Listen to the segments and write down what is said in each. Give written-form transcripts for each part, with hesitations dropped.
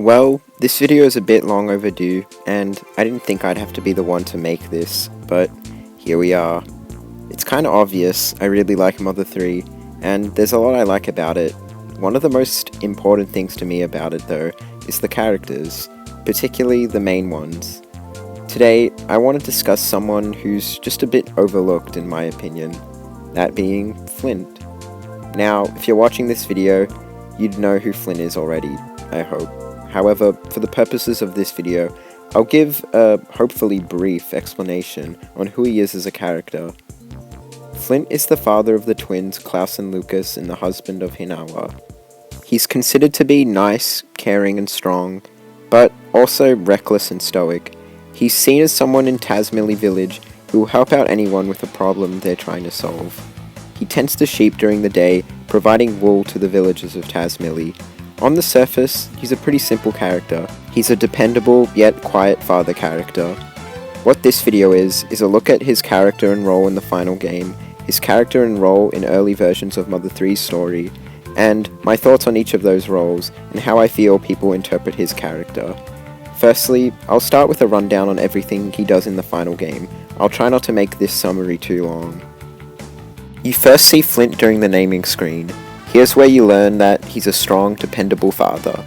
Well, this video is a bit long overdue, and I didn't think I'd have to be the one to make this, but here we are. It's kinda obvious, I really like Mother 3, and there's a lot I like about it. One of the most important things to me about it, though, is the characters, particularly the main ones. Today, I want to discuss someone who's just a bit overlooked in my opinion, that being Flint. Now, if you're watching this video, you'd know who Flint is already, I hope. However, for the purposes of this video, I'll give a hopefully brief explanation on who he is as a character. Flint is the father of the twins Klaus and Lucas and the husband of Hinawa. He's considered to be nice, caring and strong, but also reckless and stoic. He's seen as someone in Tazmily village who will help out anyone with a problem they're trying to solve. He tends to sheep during the day, providing wool to the villagers of Tazmily. On the surface, he's a pretty simple character. He's a dependable yet quiet father character. What this video is a look at his character and role in the final game, his character and role in early versions of Mother 3's story, and my thoughts on each of those roles and how I feel people interpret his character. Firstly, I'll start with a rundown on everything he does in the final game. I'll try not to make this summary too long. You first see Flint during the naming screen. Here's where you learn that he's a strong, dependable father.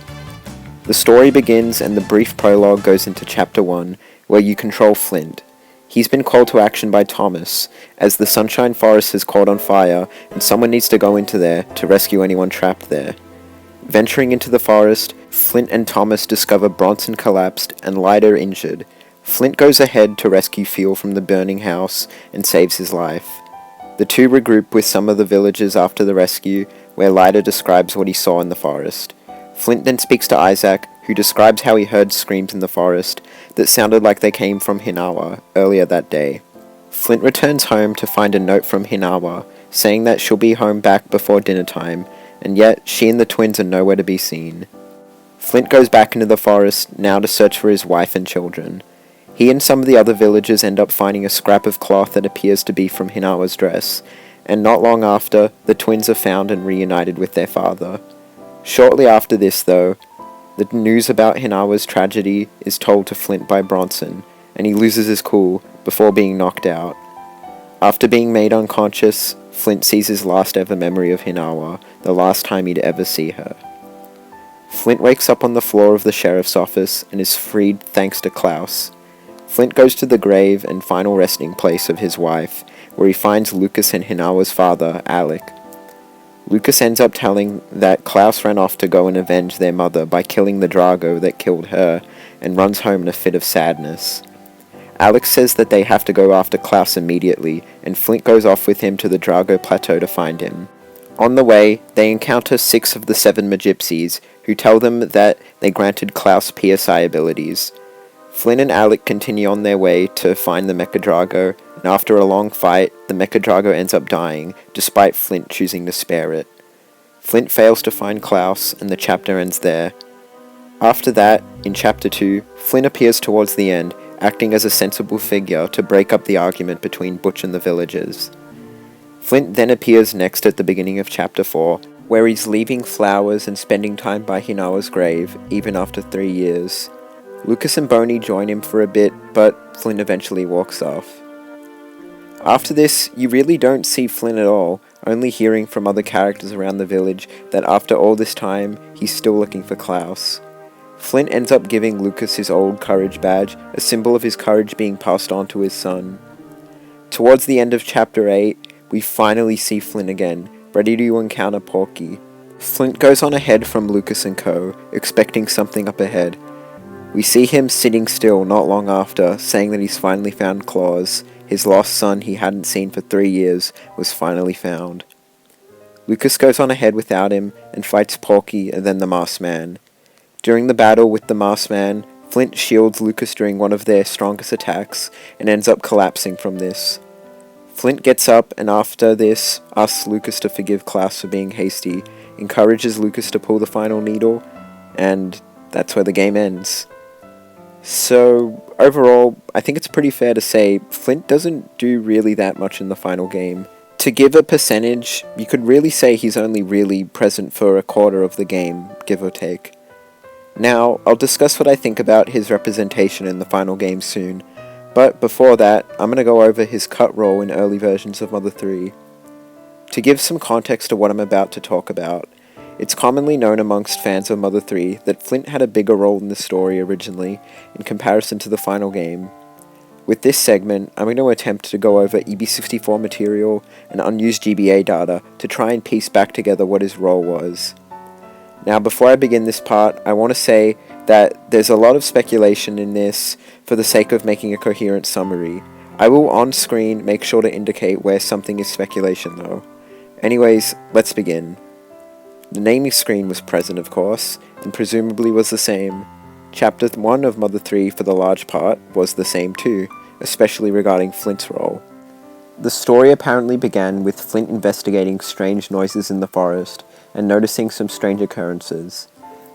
The story begins and the brief prologue goes into Chapter 1, where you control Flint. He's been called to action by Thomas, as the Sunshine Forest has caught on fire and someone needs to go into there to rescue anyone trapped there. Venturing into the forest, Flint and Thomas discover Bronson collapsed and Lyder injured. Flint goes ahead to rescue Phil from the burning house and saves his life. The two regroup with some of the villagers after the rescue, where Lyder describes what he saw in the forest. Flint then speaks to Isaac, who describes how he heard screams in the forest that sounded like they came from Hinawa earlier that day. Flint returns home to find a note from Hinawa, saying that she'll be home back before dinner time, and yet she and the twins are nowhere to be seen. Flint goes back into the forest, now to search for his wife and children. He and some of the other villagers end up finding a scrap of cloth that appears to be from Hinawa's dress, and not long after, the twins are found and reunited with their father. Shortly after this, though, the news about Hinawa's tragedy is told to Flint by Bronson, and he loses his cool before being knocked out. After being made unconscious, Flint sees his last ever memory of Hinawa, the last time he'd ever see her. Flint wakes up on the floor of the sheriff's office and is freed thanks to Klaus. Flint goes to the grave and final resting place of his wife, where he finds Lucas and Hinawa's father, Alec. Lucas ends up telling that Klaus ran off to go and avenge their mother by killing the Drago that killed her, and runs home in a fit of sadness. Alex says that they have to go after Klaus immediately, and Flint goes off with him to the Drago Plateau to find him. On the way, they encounter 6 of the 7 Magypsies, who tell them that they granted Klaus PSI abilities. Flint and Alec continue on their way to find the Mecha Drago, and after a long fight, the Mecha Drago ends up dying, despite Flint choosing to spare it. Flint fails to find Klaus, and the chapter ends there. After that, in Chapter 2, Flint appears towards the end, acting as a sensible figure to break up the argument between Butch and the villagers. Flint then appears next at the beginning of Chapter 4, where he's leaving flowers and spending time by Hinawa's grave, even after 3 years. Lucas and Boney join him for a bit, but Flint eventually walks off. After this, you really don't see Flint at all, only hearing from other characters around the village that after all this time, he's still looking for Klaus. Flint ends up giving Lucas his old courage badge, a symbol of his courage being passed on to his son. Towards the end of Chapter 8, we finally see Flint again, ready to encounter Porky. Flint goes on ahead from Lucas and co, expecting something up ahead. We see him sitting still not long after, saying that he's finally found Claus. His lost son he hadn't seen for 3 years was finally found. Lucas goes on ahead without him and fights Porky and then the Masked Man. During the battle with the Masked Man, Flint shields Lucas during one of their strongest attacks and ends up collapsing from this. Flint gets up and after this asks Lucas to forgive Klaus for being hasty, encourages Lucas to pull the final needle, and that's where the game ends. So, overall, I think it's pretty fair to say Flint doesn't do really that much in the final game. To give a percentage, you could really say he's only really present for a quarter of the game, give or take. Now, I'll discuss what I think about his representation in the final game soon, but before that, I'm going to go over his cut role in early versions of Mother 3. To give some context to what I'm about to talk about, it's commonly known amongst fans of Mother 3 that Flint had a bigger role in the story originally in comparison to the final game. With this segment, I'm going to attempt to go over EB64 material and unused GBA data to try and piece back together what his role was. Now, before I begin this part, I want to say that there's a lot of speculation in this for the sake of making a coherent summary. I will on screen make sure to indicate where something is speculation though. Anyways, let's begin. The naming screen was present, of course, and presumably was the same. Chapter 1 of Mother 3 for the large part was the same too, especially regarding Flint's role. The story apparently began with Flint investigating strange noises in the forest and noticing some strange occurrences.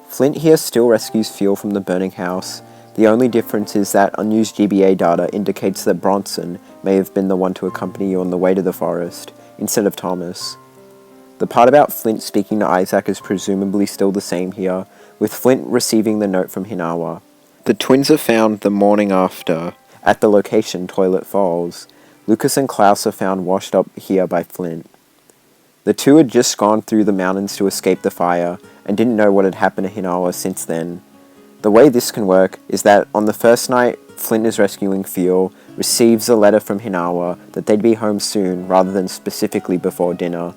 Flint here still rescues fuel from the burning house. The only difference is that unused GBA data indicates that Bronson may have been the one to accompany you on the way to the forest, instead of Thomas. The part about Flint speaking to Isaac is presumably still the same here, with Flint receiving the note from Hinawa. The twins are found the morning after, at the location Toilet Falls. Lucas and Klaus are found washed up here by Flint. The two had just gone through the mountains to escape the fire, and didn't know what had happened to Hinawa since then. The way this can work is that on the first night Flint is rescuing fuel, receives a letter from Hinawa that they'd be home soon rather than specifically before dinner,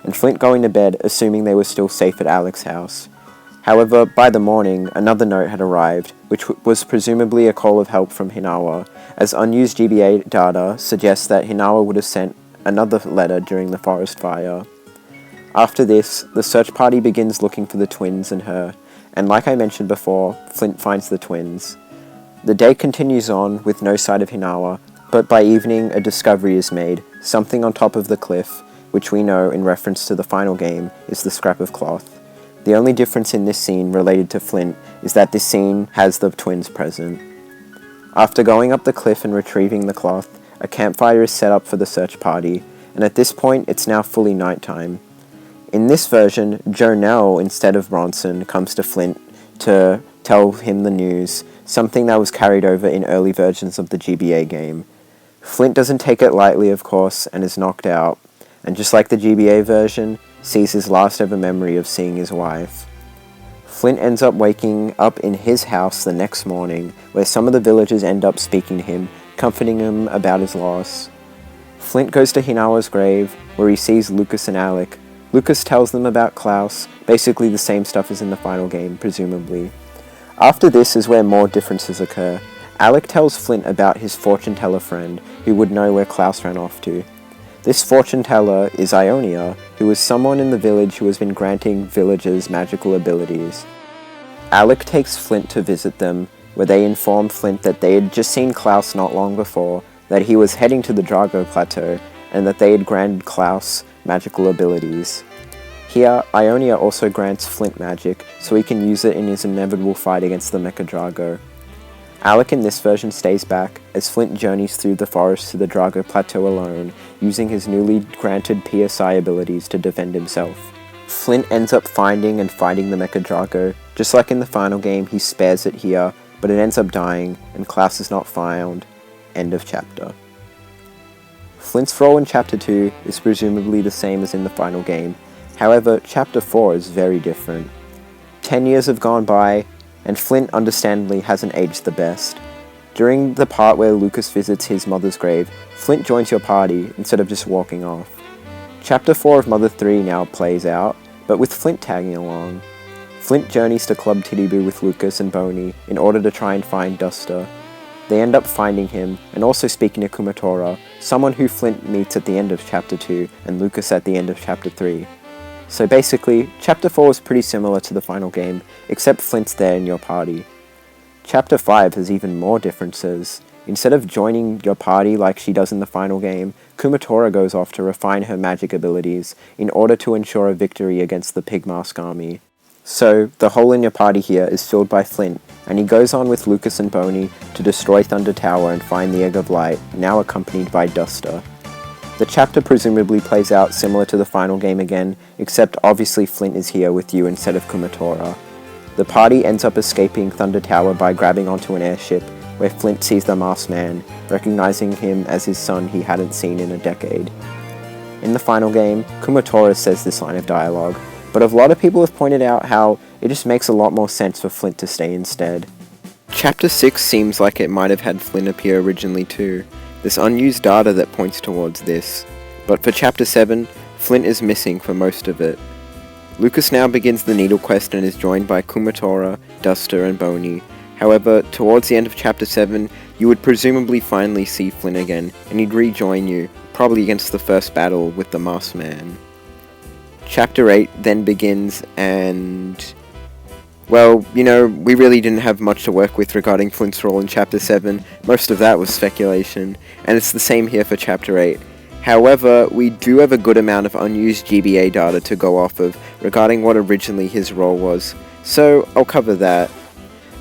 and Flint going to bed assuming they were still safe at Alec's house. However, by the morning, another note had arrived, which was presumably a call of help from Hinawa, as unused GBA data suggests that Hinawa would have sent another letter during the forest fire. After this, the search party begins looking for the twins and her, and like I mentioned before, Flint finds the twins. The day continues on with no sight of Hinawa, but by evening a discovery is made, something on top of the cliff, which we know in reference to the final game is the scrap of cloth. The only difference in this scene related to Flint is that this scene has the twins present. After going up the cliff and retrieving the cloth, a campfire is set up for the search party, and at this point it's now fully nighttime. In this version, Jonelle, instead of Bronson, comes to Flint to tell him the news, something that was carried over in early versions of the GBA game. Flint doesn't take it lightly, of course, and is knocked out, and just like the GBA version, sees his last ever memory of seeing his wife. Flint ends up waking up in his house the next morning, where some of the villagers end up speaking to him, comforting him about his loss. Flint goes to Hinawa's grave, where he sees Lucas and Alec. Lucas tells them about Klaus, basically the same stuff as in the final game, presumably. After this is where more differences occur. Alec tells Flint about his fortune teller friend, who would know where Klaus ran off to. This fortune teller is Ionia, who is someone in the village who has been granting villagers magical abilities. Alec takes Flint to visit them, where they inform Flint that they had just seen Klaus not long before, that he was heading to the Drago Plateau, and that they had granted Klaus magical abilities. Here, Ionia also grants Flint magic, so he can use it in his inevitable fight against the Mecha Drago. Alec in this version stays back, as Flint journeys through the forest to the Drago Plateau alone, using his newly granted PSI abilities to defend himself. Flint ends up finding and fighting the Mecha Drago. Just like in the final game, he spares it here, but it ends up dying, and Klaus is not found. End of chapter. Flint's role in Chapter 2 is presumably the same as in the final game, however, Chapter 4 is very different. 10 years have gone by, and Flint understandably hasn't aged the best. During the part where Lucas visits his mother's grave, Flint joins your party instead of just walking off. Chapter 4 of Mother 3 now plays out, but with Flint tagging along. Flint journeys to Club Titiboo with Lucas and Boney in order to try and find Duster. They end up finding him, and also speaking to Kumatora, someone who Flint meets at the end of Chapter 2, and Lucas at the end of Chapter 3. So basically, Chapter 4 is pretty similar to the final game, except Flint's there in your party. Chapter 5 has even more differences. Instead of joining your party like she does in the final game, Kumatora goes off to refine her magic abilities in order to ensure a victory against the Pigmask army. So, the hole in your party here is filled by Flint, and he goes on with Lucas and Boney to destroy Thunder Tower and find the Egg of Light, now accompanied by Duster. The chapter presumably plays out similar to the final game again, except obviously Flint is here with you instead of Kumatora. The party ends up escaping Thunder Tower by grabbing onto an airship, where Flint sees the masked man, recognizing him as his son he hadn't seen in a decade. In the final game, Kumatora says this line of dialogue, but a lot of people have pointed out how it just makes a lot more sense for Flint to stay instead. Chapter 6 seems like it might have had Flint appear originally too. There's unused data that points towards this, but for Chapter 7, Flint is missing for most of it. Lucas now begins the Needle Quest and is joined by Kumatora, Duster, and Boney. However, towards the end of Chapter 7, you would presumably finally see Flint again, and he'd rejoin you, probably against the first battle with the Masked Man. Chapter 8 then begins, and... well, we really didn't have much to work with regarding Flint's role in Chapter 7. Most of that was speculation, and it's the same here for Chapter 8. However, we do have a good amount of unused GBA data to go off of regarding what originally his role was, so I'll cover that.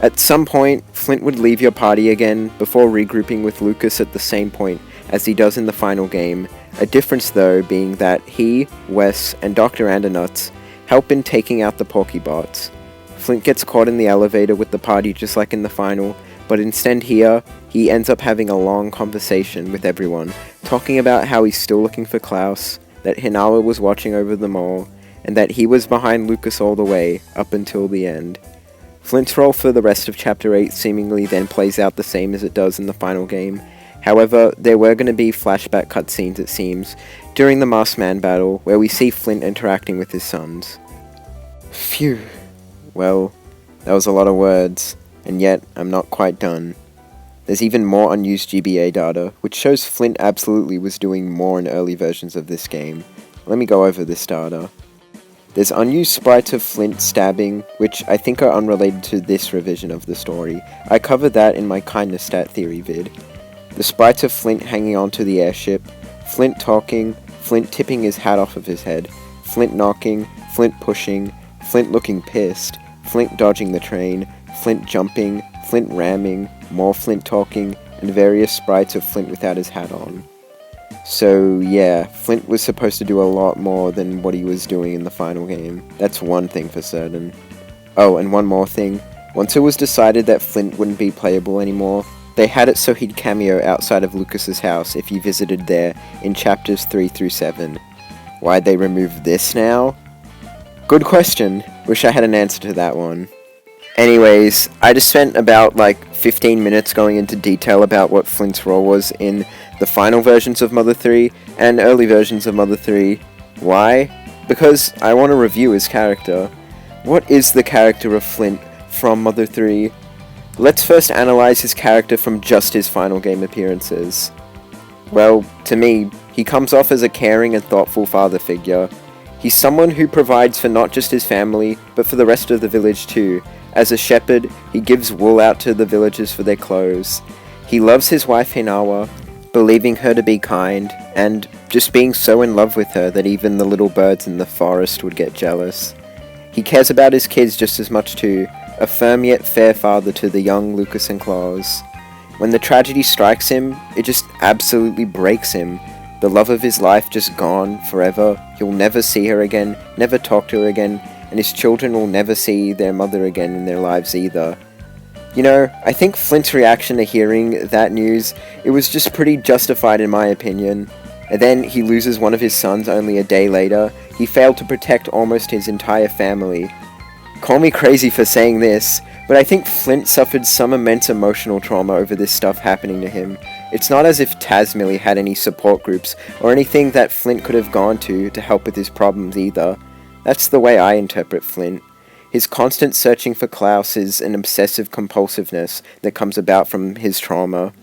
At some point, Flint would leave your party again before regrouping with Lucas at the same point as he does in the final game, a difference though being that he, Wes, and Dr. Andernuts help in taking out the Porkybots. Flint gets caught in the elevator with the party just like in the final, but instead here, he ends up having a long conversation with everyone, talking about how he's still looking for Klaus, that Hinawa was watching over them all, and that he was behind Lucas all the way, up until the end. Flint's role for the rest of Chapter 8 seemingly then plays out the same as it does in the final game. However, there were going to be flashback cutscenes, it seems, during the Masked Man battle, where we see Flint interacting with his sons. Phew. Well, that was a lot of words, and yet I'm not quite done. There's even more unused GBA data, which shows Flint absolutely was doing more in early versions of this game. Let me go over this data. There's unused sprites of Flint stabbing, which I think are unrelated to this revision of the story. I covered that in my Kindness Stat Theory vid. The sprites of Flint hanging onto the airship, Flint talking, Flint tipping his hat off of his head, Flint knocking, Flint pushing, Flint looking pissed, Flint dodging the train, Flint jumping, Flint ramming, more Flint talking, and various sprites of Flint without his hat on. So yeah, Flint was supposed to do a lot more than what he was doing in the final game. That's one thing for certain. Oh, and one more thing. Once it was decided that Flint wouldn't be playable anymore, they had it so he'd cameo outside of Lucas's house if you visited there in chapters 3 through 7. Why'd they remove this now? Good question. Wish I had an answer to that one. Anyways, I just spent about 15 minutes going into detail about what Flint's role was in the final versions of Mother 3 and early versions of Mother 3. Why? Because I want to review his character. What is the character of Flint from Mother 3? Let's first analyze his character from just his final game appearances. Well, to me, he comes off as a caring and thoughtful father figure. He's someone who provides for not just his family, but for the rest of the village too. As a shepherd, he gives wool out to the villagers for their clothes. He loves his wife Hinawa, believing her to be kind, and just being so in love with her that even the little birds in the forest would get jealous. He cares about his kids just as much too, a firm yet fair father to the young Lucas and Klaus. When the tragedy strikes him, it just absolutely breaks him. The love of his life just gone forever. He'll never see her again, never talk to her again, and his children will never see their mother again in their lives either. I think Flint's reaction to hearing that news, it was just pretty justified in my opinion. And then he loses one of his sons only a day later. He failed to protect almost his entire family. Call me crazy for saying this, but I think Flint suffered some immense emotional trauma over this stuff happening to him. It's not as if Tazmily had any support groups or anything that Flint could have gone to help with his problems either. That's the way I interpret Flint. His constant searching for Klaus is an obsessive compulsiveness that comes about from his trauma.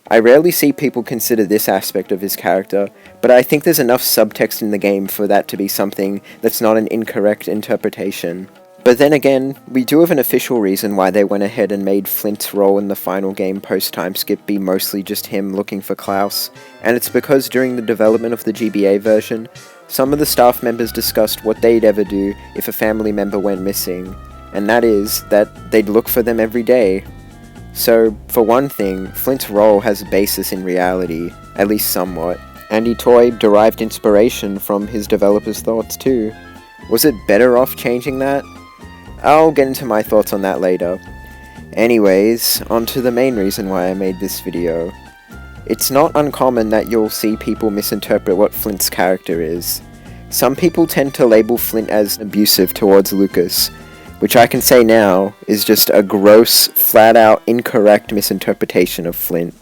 I rarely see people consider this aspect of his character, but I think there's enough subtext in the game for that to be something that's not an incorrect interpretation. But then again, we do have an official reason why they went ahead and made Flint's role in the final game post-time skip be mostly just him looking for Klaus, and it's because during the development of the GBA version, some of the staff members discussed what they'd ever do if a family member went missing, and that is that they'd look for them every day. So, for one thing, Flint's role has a basis in reality, at least somewhat. Andy Toy derived inspiration from his developers' thoughts too. Was it better off changing that? I'll get into my thoughts on that later. Anyways, on to the main reason why I made this video. It's not uncommon that you'll see people misinterpret what Flint's character is. Some people tend to label Flint as abusive towards Lucas, which I can say now is just a gross, flat-out incorrect misinterpretation of Flint.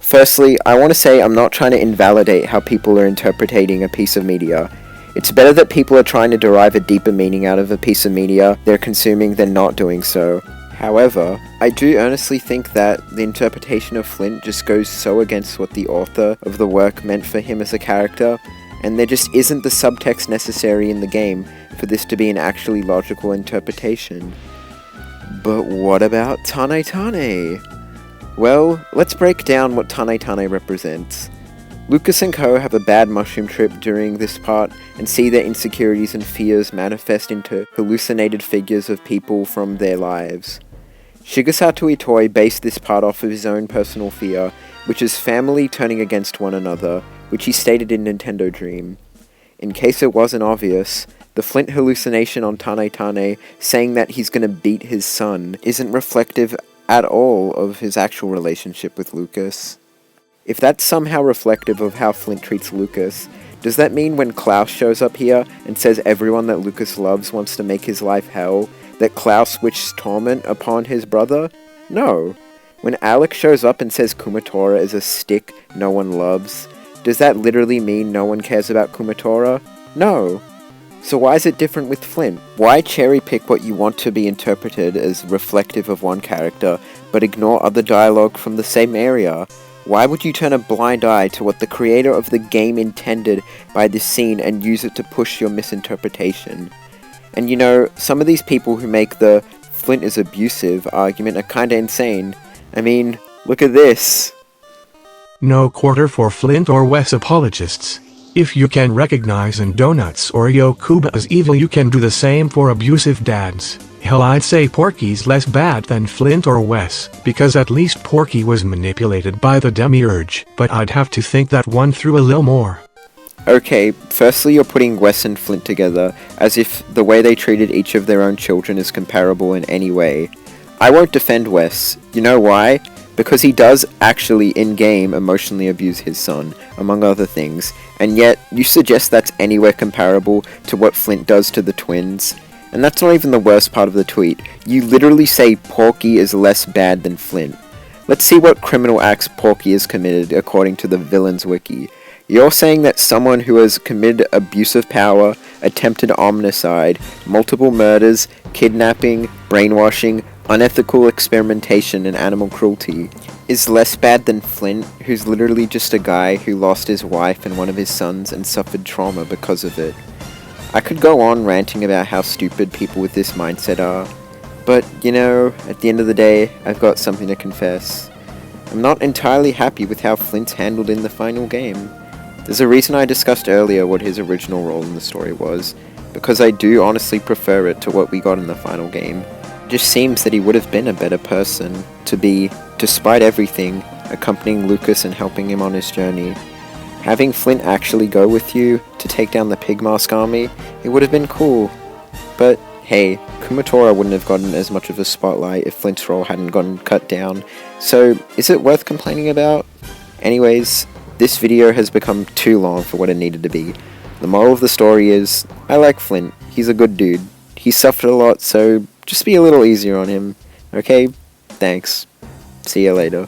Firstly, I want to say I'm not trying to invalidate how people are interpreting a piece of media. It's better that people are trying to derive a deeper meaning out of a piece of media they're consuming than not doing so. However, I do earnestly think that the interpretation of Flint just goes so against what the author of the work meant for him as a character, and there just isn't the subtext necessary in the game for this to be an actually logical interpretation. But what about Tane Tane? Well, let's break down what Tane Tane represents. Lucas and Co have a bad mushroom trip during this part and see their insecurities and fears manifest into hallucinated figures of people from their lives. Shigesato Itoi based this part off of his own personal fear, which is family turning against one another, which he stated in Nintendo Dream. In case it wasn't obvious, the Flint hallucination on Tane Tane saying that he's gonna beat his son isn't reflective at all of his actual relationship with Lucas. If that's somehow reflective of how Flint treats Lucas, does that mean when Klaus shows up here and says everyone that Lucas loves wants to make his life hell, that Klaus wishes torment upon his brother? No. When Alex shows up and says Kumatora is a stick no one loves, does that literally mean no one cares about Kumatora? No. So why is it different with Flint? Why cherry pick what you want to be interpreted as reflective of one character, but ignore other dialogue from the same area? Why would you turn a blind eye to what the creator of the game intended by this scene and use it to push your misinterpretation? And you know, some of these people who make the Flint is abusive argument are kinda insane. I mean, look at this. No quarter for Flint or Wes apologists. If you can recognize in Donuts or Yokuba as evil, you can do the same for abusive dads. Hell, I'd say Porky's less bad than Flint or Wes, because at least Porky was manipulated by the demiurge, but I'd have to think that one through a little more. Okay, firstly you're putting Wes and Flint together, as if the way they treated each of their own children is comparable in any way. I won't defend Wes. You know why? Because he does actually in-game emotionally abuse his son, among other things, and yet you suggest that's anywhere comparable to what Flint does to the twins? And that's not even the worst part of the tweet. You literally say Porky is less bad than Flint. Let's see what criminal acts Porky has committed according to the Villains Wiki. You're saying that someone who has committed abuse of power, attempted omnicide, multiple murders, kidnapping, brainwashing, unethical experimentation, and animal cruelty is less bad than Flint, who's literally just a guy who lost his wife and one of his sons and suffered trauma because of it. I could go on ranting about how stupid people with this mindset are, but, you know, at the end of the day, I've got something to confess. I'm not entirely happy with how Flint's handled in the final game. There's a reason I discussed earlier what his original role in the story was, because I do honestly prefer it to what we got in the final game. It just seems that he would have been a better person to be, despite everything, accompanying Lucas and helping him on his journey. Having Flint actually go with you to take down the Pigmask army, it would have been cool. But hey, Kumatora wouldn't have gotten as much of a spotlight if Flint's role hadn't gotten cut down, so is it worth complaining about? Anyways, this video has become too long for what it needed to be. The moral of the story is, I like Flint, he's a good dude. He suffered a lot, so just be a little easier on him, okay? Thanks. See ya later.